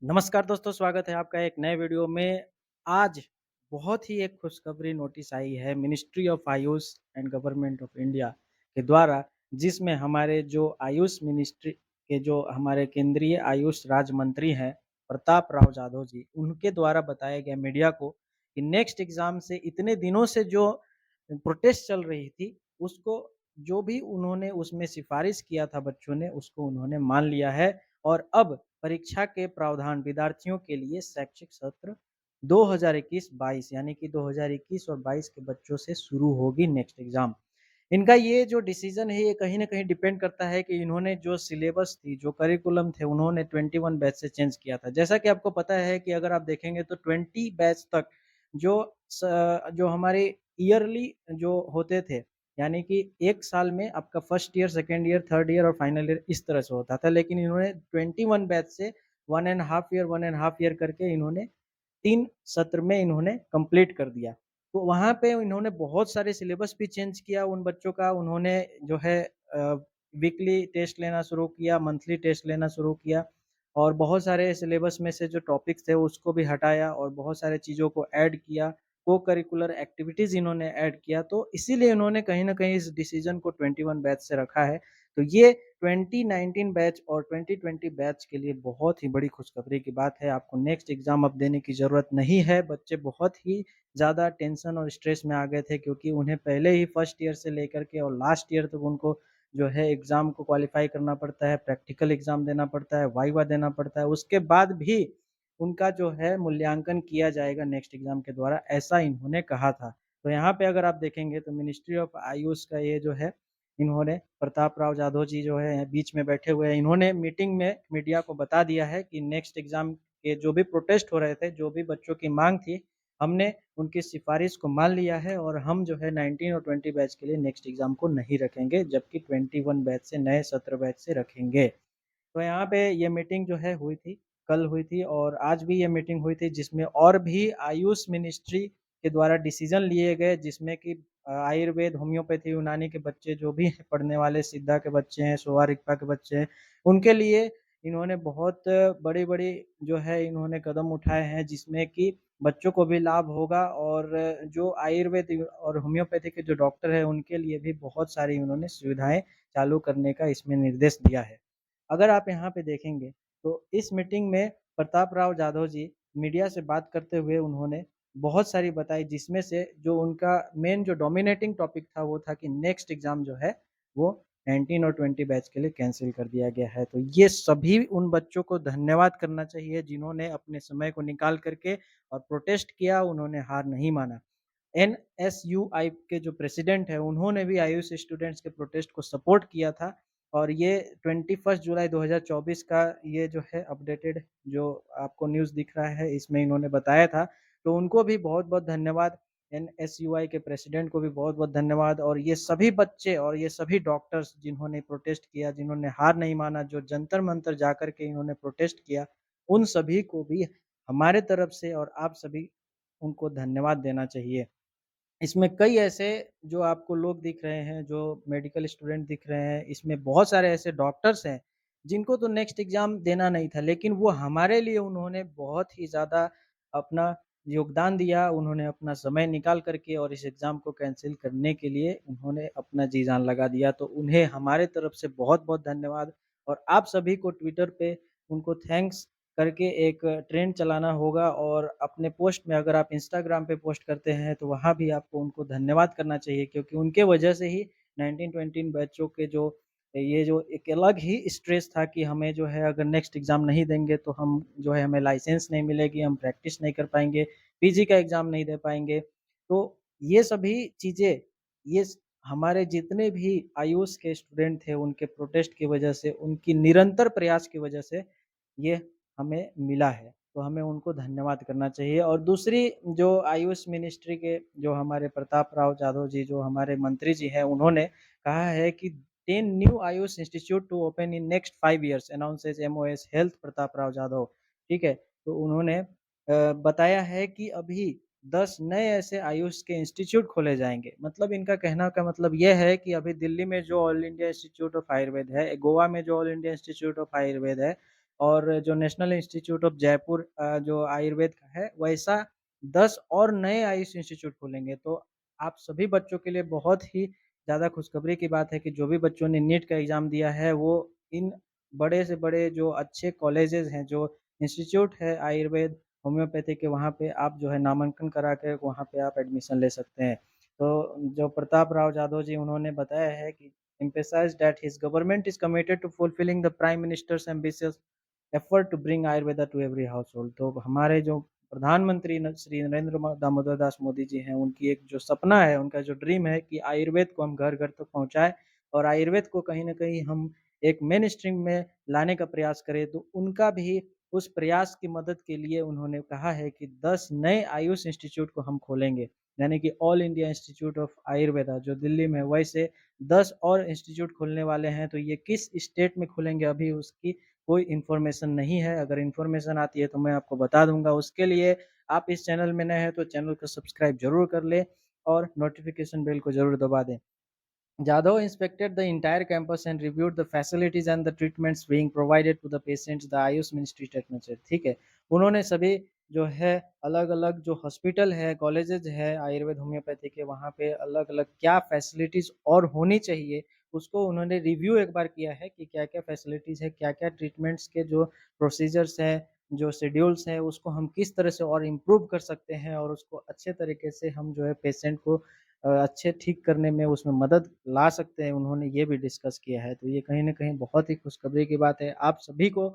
नमस्कार दोस्तों, स्वागत है आपका एक नए वीडियो में। आज बहुत ही एक खुशखबरी नोटिस आई है ministry of Ayush and government of India के द्वारा, जिसमें हमारे जो आयुष मिनिस्ट्री के जो हमारे केंद्रीय आयुष राज्य मंत्री हैं प्रताप राव जाधव जी, उनके द्वारा बताया गया मीडिया को कि नेक्स्ट एग्जाम से इतने दिनों से जो प्रोटेस्ट चल रही थी, उसको जो भी उन्होंने उसमें सिफारिश किया था बच्चों ने, उसको उन्होंने मान लिया है। और अब परीक्षा के प्रावधान विद्यार्थियों के लिए शैक्षिक सत्र 2021-22 यानी कि 2021 और 22 के बच्चों से शुरू होगी नेक्स्ट एग्जाम। इनका ये जो डिसीजन है, ये कहीं न कहीं डिपेंड करता है कि इन्होंने जो सिलेबस थी, जो करिकुलम थे, उन्होंने 21 बैच से चेंज किया था। जैसा कि आपको पता है कि अगर आप देखेंगे तो 20 बैच तक जो जो हमारे ईयरली जो होते थे, यानी कि 1 साल में आपका first year, second year, third year और फाइनल ईयर इस तरह से होता था। लेकिन इन्होंने 21 बैच से 1 and half year, 1 and half year करके इन्होंने 3 सत्र में इन्होंने कंप्लीट कर दिया। तो वहाँ पे इन्होंने बहुत सारे सिलेबस भी चेंज किया उन बच्चों का। उन्होंने जो है वीकली टेस्ट लेना शुरू किया, मंथली टेस्ट लेना शुरू किया और बहुत सारे सिलेबस में से जो टॉपिक्स थे उसको भी हटाया और बहुत सारे चीज़ों को ऐड किया। को-करिकुलर एक्टिविटीज़ इन्होंने ऐड किया, तो इसीलिए इन्होंने कहीं न कहीं इस डिसीज़न को 21 बैच से रखा है। तो ये 2019 बैच और 2020 बैच के लिए बहुत ही बड़ी खुशखबरी की बात है। आपको नेक्स्ट एग्ज़ाम अब देने की ज़रूरत नहीं है। बच्चे बहुत ही ज़्यादा टेंशन और स्ट्रेस में आ गए थे, क्योंकि उन्हें पहले ही फर्स्ट ईयर से लेकर के और लास्ट ईयर तक उनको जो है एग्ज़ाम को क्वालीफाई करना पड़ता है, प्रैक्टिकल एग्ज़ाम देना पड़ता है, वाइवा देना पड़ता है। उसके बाद भी उनका जो है मूल्यांकन किया जाएगा नेक्स्ट एग्ज़ाम के द्वारा, ऐसा इन्होंने कहा था। तो यहाँ पे अगर आप देखेंगे तो मिनिस्ट्री ऑफ आयुष का ये जो है, इन्होंने प्रताप राव जाधव जी जो है बीच में बैठे हुए हैं, इन्होंने मीटिंग में मीडिया को बता दिया है कि नेक्स्ट एग्ज़ाम के जो भी प्रोटेस्ट हो रहे थे, जो भी बच्चों की माँग थी, हमने उनकी सिफ़ारिश को मान लिया है और हम जो है 19 और 20 बैच के लिए नेक्स्ट एग्ज़ाम को नहीं रखेंगे, जबकि 21 बैच से नए सत्र बैच से रखेंगे। तो यहाँ पे ये मीटिंग जो है हुई थी, कल हुई थी और आज भी ये मीटिंग हुई थी, जिसमें और भी आयुष मिनिस्ट्री के द्वारा डिसीज़न लिए गए, जिसमें कि आयुर्वेद, होम्योपैथी, यूनानी के बच्चे जो भी हैं पढ़ने वाले, सिद्धा के बच्चे हैं, सोवा रिगपा के बच्चे हैं, उनके लिए इन्होंने बहुत बड़ी-बड़ी जो है इन्होंने कदम उठाए हैं, जिसमें कि बच्चों को भी लाभ होगा और जो आयुर्वेद और होम्योपैथी के जो डॉक्टर हैं, उनके लिए भी बहुत सारी उन्होंने सुविधाएँ चालू करने का इसमें निर्देश दिया है। अगर आप यहाँ पे देखेंगे, तो इस मीटिंग में प्रताप राव जाधव जी मीडिया से बात करते हुए उन्होंने बहुत सारी बताई, जिसमें से जो उनका मेन जो डोमिनेटिंग टॉपिक था, वो था कि नेक्स्ट एग्ज़ाम जो है, वो 19 और 20 बैच के लिए कैंसल कर दिया गया है। तो ये सभी उन बच्चों को धन्यवाद करना चाहिए, जिन्होंने अपने समय को निकाल कर के और प्रोटेस्ट किया, उन्होंने हार नहीं माना। एनएसयूआई के जो प्रेसिडेंट हैं, उन्होंने भी आयुष स्टूडेंट्स के प्रोटेस्ट को सपोर्ट किया था और ये 21 जुलाई 2024 का ये जो है अपडेटेड जो आपको न्यूज़ दिख रहा है, इसमें इन्होंने बताया था। तो उनको भी बहुत-बहुत धन्यवाद, एनएसयूआई के प्रेसिडेंट को भी बहुत-बहुत धन्यवाद और ये सभी बच्चे और ये सभी डॉक्टर्स जिन्होंने प्रोटेस्ट किया, जिन्होंने हार नहीं माना, जो जंतर-मंतर जाकर के इन्होंने प्रोटेस्ट किया, उन सभी को भी हमारे तरफ से और आप सभी उनको धन्यवाद देना चाहिए। इसमें कई ऐसे जो आपको लोग दिख रहे हैं, जो मेडिकल स्टूडेंट दिख रहे हैं, इसमें बहुत सारे ऐसे डॉक्टर्स हैं, जिनको तो नेक्स्ट एग्ज़ाम देना नहीं था, लेकिन वो हमारे लिए उन्होंने बहुत ही ज़्यादा अपना योगदान दिया, उन्होंने अपना समय निकाल कर के और इस एग्ज़ाम को कैंसल करने के लिए उन्होंने अपना जी-जान लगा दिया। तो उन्हें हमारे तरफ से बहुत-बहुत धन्यवाद और आप सभी को ट्विटर पे उनको थैंक्स करके एक ट्रेंड चलाना होगा और अपने पोस्ट में अगर आप इंस्टाग्राम पे पोस्ट करते हैं, तो वहाँ भी आपको उनको धन्यवाद करना चाहिए, क्योंकि उनके वजह से ही 19-20 बैचों के जो ये जो एक अलग ही स्ट्रेस था कि हमें जो है अगर नेक्स्ट एग्ज़ाम नहीं देंगे तो हम जो है हमें लाइसेंस नहीं मिलेगी, हम प्रैक्टिस नहीं कर पाएँगे, पीजी का एग्ज़ाम नहीं दे पाएँगे। तो ये सभी चीज़ें, ये स हमारे जितने भी आयुष के स्टूडेंट थे, उनके प्रोटेस्ट की वजह से, उनकी निरंतर प्रयास की वजह से ये हमें मिला है, तो हमें उनको धन्यवाद करना चाहिए। और दूसरी जो आयुष मिनिस्ट्री के जो हमारे प्रताप राव जाधव जी जो हमारे मंत्री जी हैं, उन्होंने कहा है कि 10 new AYUSH institute to open in next 5 years announces MOS health Pratap Rao Jadhav, ठीक है? तो उन्होंने बताया है कि अभी 10 नए ऐसे आयुष के इंस्टीट्यूट खोले जाएँगे। मतलब इनका कहना का मतलब ये है कि अभी दिल्ली में जो all India institute of Ayurveda है, गोवा में जो all India institute of Ayurveda है और जो नेशनल इंस्टीट्यूट ऑफ जयपुर जो आयुर्वेद का है, वैसा 10 और नए आयुष इंस्टीट्यूट खुलेंगे। तो आप सभी बच्चों के लिए बहुत ही ज़्यादा खुशखबरी की बात है कि जो भी बच्चों ने नीट का एग्ज़ाम दिया है, वो इन बड़े से बड़े जो अच्छे कॉलेजेस हैं, जो इंस्टीट्यूट है आयुर्वेद, होम्योपैथी के, वहाँ पे आप जो है नामांकन करा के वहाँ पे आप एडमिशन ले सकते हैं। तो जो प्रताप राव जाधव जी उन्होंने बताया है कि emphasized that his government is committed to fulfilling the Prime Minister's ambitious effort to bring Ayurveda to every household। तो हमारे जो प्रधानमंत्री श्री नरेंद्र दामोदर दास मोदी जी हैं, उनकी एक जो सपना है, उनका जो ड्रीम है कि आयुर्वेद को हम घर घर तक पहुंचाएं और आयुर्वेद को कहीं ना कहीं हम एक मेन स्ट्रीम में लाने का प्रयास करें। तो उनका भी उस प्रयास की मदद के लिए उन्होंने कहा है कि 10 नए आयुष इंस्टीट्यूट को हम खोलेंगे, यानी कि all India institute of Ayurveda जो दिल्ली में है, वैसे 10 और इंस्टीट्यूट खुलने वाले हैं। तो ये किस स्टेट में खुलेंगे अभी उसकी कोई इन्फॉर्मेशन नहीं है। अगर इन्फॉर्मेशन आती है तो मैं आपको बता दूंगा। उसके लिए आप इस चैनल में नए हैं तो चैनल को सब्सक्राइब जरूर कर ले और नोटिफिकेशन बेल को जरूर दबा दें। Jadhav inspected the entire campus and reviewed the facilities and the treatments being provided to the patients, the Ayush ministry statement से, ठीक है। उन्होंने सभी जो है अलग अलग जो हॉस्पिटल है, कॉलेजेज है आयुर्वेद होम्योपैथी के, वहाँ पे अलग अलग क्या फैसिलिटीज और होनी चाहिए उसको उन्होंने रिव्यू एक बार किया है कि क्या क्या फैसिलिटीज है, क्या क्या ट्रीटमेंट्स के जो प्रोसीजर्स है, जो शेड्यूल्स है, उसको हम किस तरह से और इम्प्रूव कर सकते हैं और उसको अच्छे तरीके से हम जो है पेशेंट को अच्छे ठीक करने में उसमें मदद ला सकते हैं, उन्होंने ये भी डिस्कस किया है। तो ये कहीं न कहीं बहुत ही खुशखबरी की बात है। आप सभी को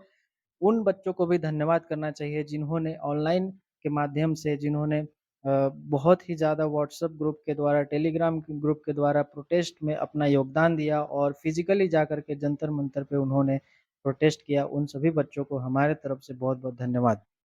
उन बच्चों को भी धन्यवाद करना चाहिए जिन्होंने ऑनलाइन के माध्यम से, जिन्होंने बहुत ही ज़्यादा व्हाट्सएप ग्रुप के द्वारा, टेलीग्राम के ग्रुप के द्वारा प्रोटेस्ट में अपना योगदान दिया और फिजिकली जाकर के जंतर मंतर पे उन्होंने प्रोटेस्ट किया। उन सभी बच्चों को हमारे तरफ से बहुत बहुत धन्यवाद।